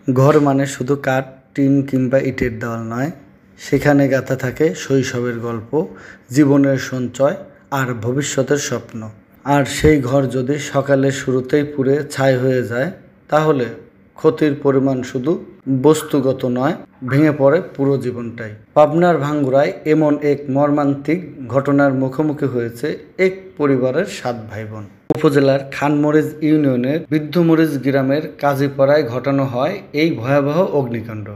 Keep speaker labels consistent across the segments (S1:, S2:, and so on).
S1: ঘর মানে শুধু কাঠ, টিন কিংবা ইটের দেওয়াল নয়, সেখানে গাঁথা থাকে শৈশবের গল্প, জীবনের সঞ্চয় আর ভবিষ্যতের স্বপ্ন। আর সেই ঘর যদি সকালের শুরুতেই পুড়ে ছাই হয়ে যায়, তাহলে ক্ষতির পরিমাণ শুধু বস্তুগত নয়, ভেঙে পড়ে পুরো জীবনটাই। পাবনার ভাঙ্গুড়ায় এমন এক মর্মান্তিক ঘটনার মুখোমুখি হয়েছে এক পরিবারের 7 ভাই বোন। উপজেলার খানমরিচ ইউনিয়নের বৃদ্ধমরিচ গ্রামের কাজীপাড়ায় ঘটানো হয় এই ভয়াবহ অগ্নিকাণ্ড।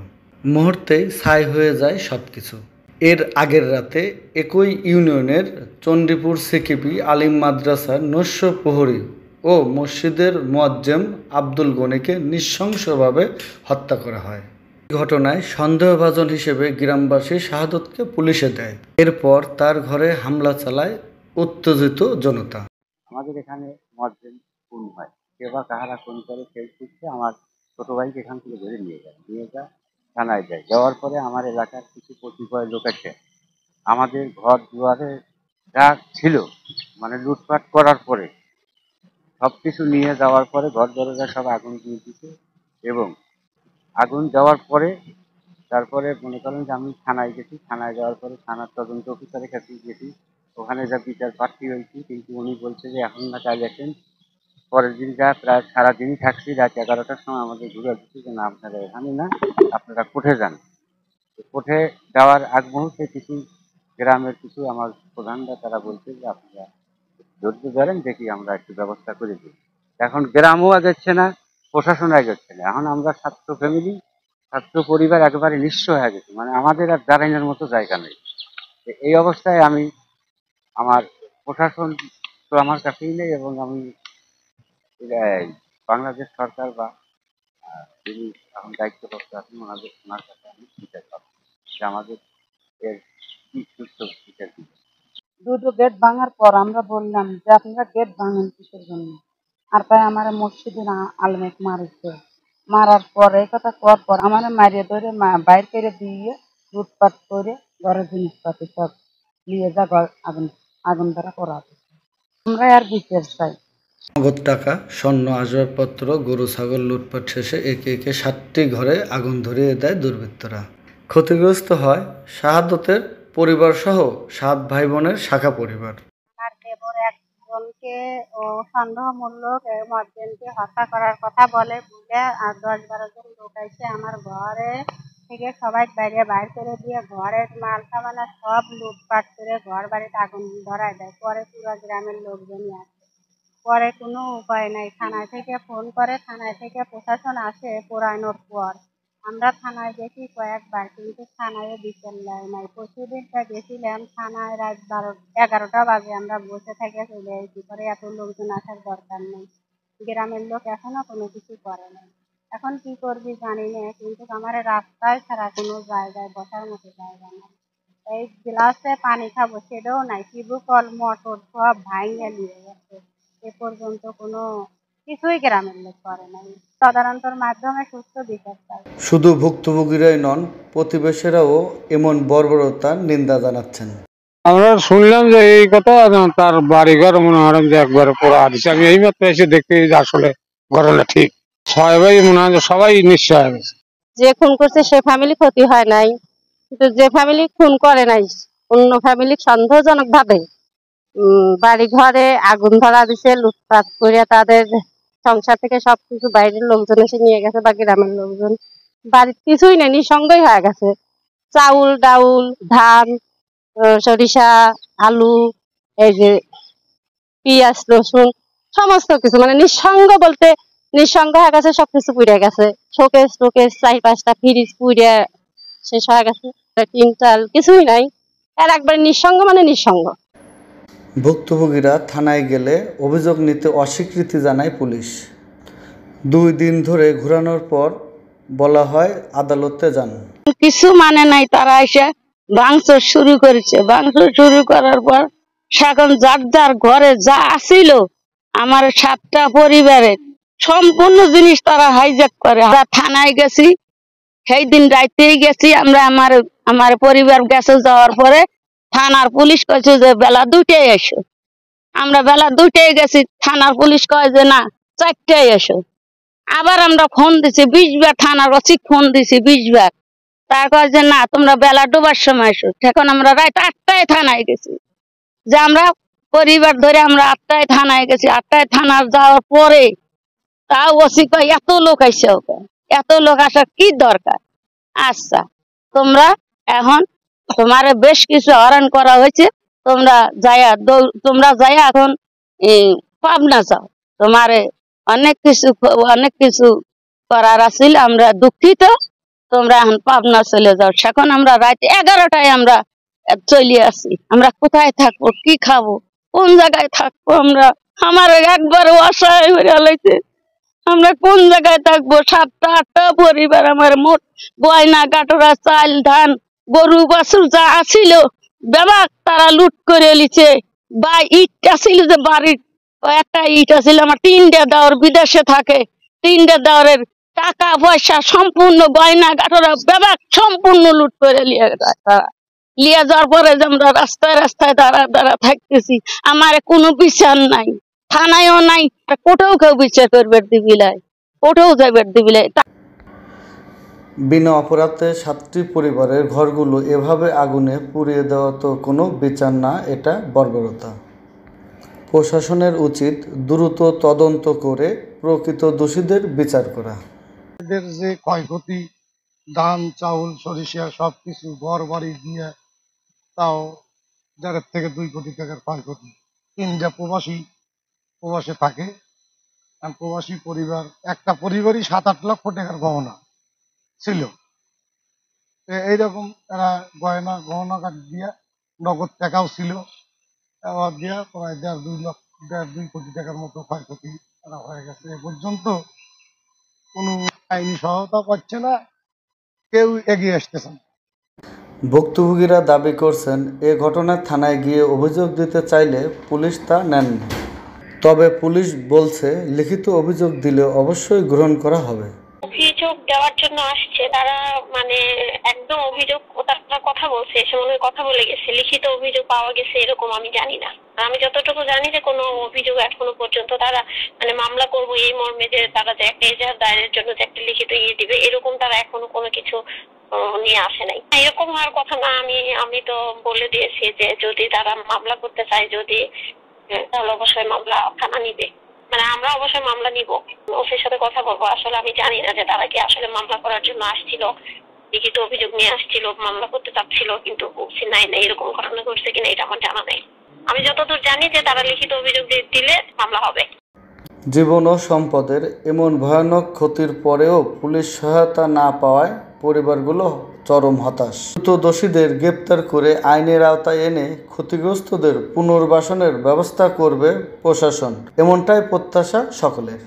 S1: মুহূর্তেই ছাই হয়ে যায় সবকিছু। এর আগের রাতে একই ইউনিয়নের চণ্ডীপুর সিকিপি আলিম মাদ্রাসার নস্য প্রহরী ও মসজিদের মুয়াজ্জেম আব্দুল গনিকে নৃশংসভাবে হত্যা করা হয়। এই ঘটনায় সন্দেহভাজন হিসেবে গ্রামবাসী শাহাদতকে পুলিশে দেয়। এরপর তার ঘরে হামলা চালায় উত্তেজিত জনতা।
S2: আমাদের এখানে মুয়াজ্জিম খুন হয়, কে বা কাহারা খুন করে সেই সূত্রে আমার ছোট ভাইকে এখান থেকে ধরে নিয়ে যা থানায় যায়। যাওয়ার পরে আমার এলাকার কিছু কতিপয় লোক আছে আমাদের ঘর দুয়ারে যা ছিল মানে লুটপাট করার পরে সবকিছু নিয়ে যাওয়ার পরে ঘর দরজা সব আগুন দিয়ে দিছে। এবং আগুন যাওয়ার পরে তারপরে মনে করেন যে আমি থানায় গেছি, থানায় যাওয়ার পরে থানার তদন্ত অফিসারের কাছে গেছি, ওখানে যা বিচার প্রার্থী হয়েছি, কিন্তু উনি বলছে যে এখন না কাজ আছেন। পরের দিন যা প্রায় সারাদিনই থাকছি, রাত 11টার সময় আমাদের ঘুরে দিচ্ছি যে না আপনারা এখানে না, আপনারা কোর্টে যান। কোর্টে যাওয়ার আগ মুহূর্তে কিছু গ্রামের কিছু আমার প্রধানরা তারা বলছে যে আপনারা ধৈর্য ধরেন, দেখি আমরা একটু ব্যবস্থা করে দিই। এখন গ্রামও আগাচ্ছে না, প্রশাসন আগাচ্ছে না। এখন আমরা ছাত্র ফ্যামিলি, ছাত্র পরিবার একেবারে নিঃস্ব হয়ে গেছে, মানে আমাদের আর দাঁড়ানোর মতো জায়গা নেই। এই অবস্থায় আমি আমার প্রশাসন তো আমার কাছেই নেই, এবং আমি বাংলাদেশ সরকার বা যিনি এখন দায়িত্বপ্রাপ্ত আছেন ওনার কাছে আমি বিচার পাবো যে আমাদের এর কি সুস্থ বিচার দিবে।
S3: দুটো গেট ভাঙার পর আমরা বললাম যে আপনারা গেট ভাঙেন কিসের জন্য, আর তাই আমার মসজিদের আলমেক মারছে। মারার পর এই কথা করার পর আমার মারিয়ে ধরে বাইর করে দিয়ে লুটপাট করে ঘরের জিনিসপাতি সব নিয়ে যা আগুন আগুন দ্বারা করা হচ্ছে। আমরা আর বিচার চাই।
S1: নগদ টাকা, স্বর্ণ, আসবাবপত্র, গরু ছাগল লুটপাট শেষে একে একে 7টি ঘরে আগুন ধরিয়ে দেয় দুর্বৃত্তরা। ক্ষতিগ্রস্ত হয় শাহাদতের পরিবার সহ 7 ভাই বোনের শাখা পরিবার।
S4: আর দেবর একজনকে ও সন্দেহমূলক মুয়াজ্জিমকে হত্যা করার কথা বলে আর 10-12 জন লোক এসে আমার ঘরে থেকে সবাই বাইর করে দিয়ে ঘরের মাল সামানা সব লুটপাট করে ঘর বাড়িতে আগুন ধরায় দেয়। পরে পুরো গ্রামের লোকজনই আসে। পরে কোনো উপায় নাই, থানায় থেকে ফোন করে, থানায় থেকে প্রশাসন আসে পোড়ানোর পর। আমরা থানায় গেছি কয়েকবার, কিন্তু থানায় বিচার নেয় নাই। পরশুদিনটা গেছিলাম থানায়, রাত 11টা বাজে আমরা বসে থেকে চলে এসেছি। পরে এত লোকজন আসার দরকার নেই, গ্রামের লোক এখনো কোনো কিছু করে নাই। এখন কি করবি জানি না, কিন্তু আমার রাস্তায় ছাড়া কোনো জায়গায় বসার মতো জায়গা নাই। এই গ্লাসে পানি খাবো সেটাও নাই, টিউবকল মোটর সব ভাঙে নিয়ে গেছে। এ পর্যন্ত কোনো কিছুই গ্রামের লোক করে নাই। তদন্তের মাধ্যমে সুস্থ বিচার চাই।
S1: শুধু ভুক্তভোগীরাই নন, প্রতিবেশীরাও এমন বর্বরতার নিন্দা জানাচ্ছেন।
S5: আমরা শুনলাম যে এই কথা, তার বাড়িঘর মনে হয় যে একবারে পুরো দিচ্ছে। আমি এই মাত্র এসে দেখতে যে আসলে ঘটনা ঠিক। সবাই মনে হয় সবাই নিশ্চয় হয়ে গেছে।
S4: যে খুন করছে সে ফ্যামিলি ক্ষতি হয় নাই, কিন্তু যে ফ্যামিলি খুন করে নাই অন্য ফ্যামিলি সন্দেহজনক ভাবে বাড়ি ঘরে আগুন ধরা দিছে, লুটপাট করে তাদের সংসার থেকে সবকিছু বাইরের লোকজন এসে নিয়ে গেছে, বা গ্রামের লোকজন বাড়ির কিছুই নেই, নিঃসঙ্গই হয়ে গেছে। চাউল ডাউল ধান সরিষা আলু এই যে পেঁয়াজ রসুন সমস্ত কিছু, মানে নিঃসঙ্গ বলতে নিঃসঙ্গ হয়ে গেছে, সবকিছু পুড়ে গেছে। শোকেস টোকেস 4-5টা ফ্রিজ পুড়ে শেষ হয়ে গেছে, টিন চাল কিছুই নাই। আর একবার নিঃসঙ্গ মানে নিঃসঙ্গ।
S1: ভুক্তভোগীরা থানায় গেলে অভিযোগ নিতে অস্বীকৃতি জানায় পুলিশ। 2 দিন ধরে ঘোরানোর পর বলা হয় আদালতে যান।
S3: কিছু মানে নাই, তারা এসে ভাঙচুর শুরু করেছে। ভাঙচুর শুরু করার পর এখন যার যার ঘরে যা আসিল আমার 7টা পরিবারের সম্পূর্ণ জিনিস তারা হাইজ্যাক করে। আমরা থানায় গেছি, সেই দিন রাইতেই গেছি আমরা। আমার পরিবার গেছে, যাওয়ার পরে থানার পুলিশ কয়েছে যে বেলা 2টায় এসো। আমরা বেলা 2টায় গেছি, থানার পুলিশ কয় যে না 4টায় এসো। আবার আমরা ফোন দিছি 20 বার, থানার ওসি ফোন দিছি 20 বার। তারপর যে না তোমরা বেলা ডোবার সময় এসো। এখন আমরা রাত 8টায় থানায় গেছি, যে আমরা পরিবার ধরে আমরা 8টায় থানায় গেছি। 8টায় থানায় যাওয়ার পরে তাও ওসি কয় এত লোক আইসে, ওকে এত লোক আসার কি দরকার? আচ্ছা তোমরা এখন তোমার বেশ কিছু হয়রান করা হয়েছে, তোমরা যাইয়া এখন পাবনা যাও, তোমারে অনেক কিছু করার আছিল, আমরা দুঃখিত, তোমরা এখন পাবনা চলে যাও। এখন আমরা রাত 11টায় আমরা চলে আসি। আমরা কোথায় থাকবো, কি খাবো, কোন জায়গায় থাকবো? আমরা আমার একবার অসহায় হয়ে গেছে, আমরা কোন জায়গায় থাকবো? 7টা 8টা পরিবার, আমার মোট গয়না কাটরা, চাল ধান, গরু বাছুর যা আছিল বেবাক তারা লুট করে লিছে। বা ইট আছিল যে বাড়ির, একটা ইট আছিল আমার 3টে দেওয়ার, বিদেশে থাকে 3টে দেওয়ারের টাকা পয়সা সম্পূর্ণ গয়না কাটরা বেবাক সম্পূর্ণ লুট করে লিয়ে যায় তারা। লিয়ে যাওয়ার পরে যে আমরা রাস্তায় রাস্তায় দাঁড়া থাকতেছি, আমার কোনো বিচার নাই, থানায়ও নাই, কোথাও কেউ বিচার করবে দিবিলাই, কোথাও যাইবার দিবিলাই।
S1: বিনা অপরাধে 7টি পরিবারের ঘরগুলো এভাবে আগুনে পুড়িয়ে দেওয়া তো কোনো বিচার না, এটা বর্বরতা। প্রশাসনের উচিত দ্রুত তদন্ত করে প্রকৃত দোষীদের বিচার করা।
S6: এদের যে ক্ষয়ক্ষতি, ধান চাউল সরিষা সবকিছু ঘর বাড়ি দিয়ে, তাও 1.5 থেকে 2 কোটি টাকার ক্ষয়ক্ষতি। 3টে প্রবাসে থাকে, আর প্রবাসী পরিবার, একটা পরিবারই 7-8 লক্ষ টাকার গহনা ছিল। এইরকম এরা গহনা কাট দিয়া, নগদ টাকাও ছিল, এবার দিয়া প্রায় 1.5-2 কোটি টাকার মতো ক্ষয়ক্ষতি এরা হয়ে গেছে। এ পর্যন্ত কোনো আইনি সহায়তা পাচ্ছে না, কেউ এগিয়ে আসতেছে না।
S1: ভুক্তভোগীরা দাবি করছেন এ ঘটনায় থানায় গিয়ে অভিযোগ দিতে চাইলে পুলিশ তা নেননি। তবে পুলিশ বলছে লিখিত অভিযোগ দিলে অবশ্যই গ্রহণ করা হবে।
S7: অভিযোগ দেওয়ার জন্য আসছে তারা, মানে একদম অভিযোগ তারা কথা বলছে, এসে মনে হয় কথা বলে গেছে, লিখিত অভিযোগ পাওয়া গেছে এরকম আমি জানি না। আমি যতটুকু জানি যে কোনো অভিযোগ এখনো পর্যন্ত তারা মানে মামলা করবো এই মর্মে যে তারা যে একটা এজাহার দায়েরের জন্য যে একটা লিখিত দিবে, এরকম তারা এখনো কোনো কিছু নিয়ে আসে নাই। এরকম হওয়ার কথা না। আমি তো বলে দিয়েছি যে যদি তারা মামলা করতে চায়, যদি তাহলে অবশ্যই মামলা থানা নিবে, মানে আমরা অবশ্যই মামলা নিব, ওসির সাথে কথা বলবো। আসলে আমি জানি না যে তারা কি আসলে মামলা করার জন্য আসছিল, লিখিত অভিযোগ নিয়ে আসছিল, মামলা করতে চাচ্ছিল, কিন্তু ওসি নাই এরকম ঘটনা ঘটছে কিনা এটা আমার জানা নেই। আমি যতদূর জানি যে তারা লিখিত অভিযোগ দিলে মামলা হবে।
S1: জীবন ও সম্পদের এমন ভয়ানক ক্ষতির পরেও পুলিশ সহায়তা না পাওয়ায় পরিবারগুলো চরম হতাশ। দোষীদের গ্রেপ্তার করে আইনের আওতায় এনে ক্ষতিগ্রস্তদের পুনর্বাসনের ব্যবস্থা করবে প্রশাসন, এমনটাই প্রত্যাশা সকলের।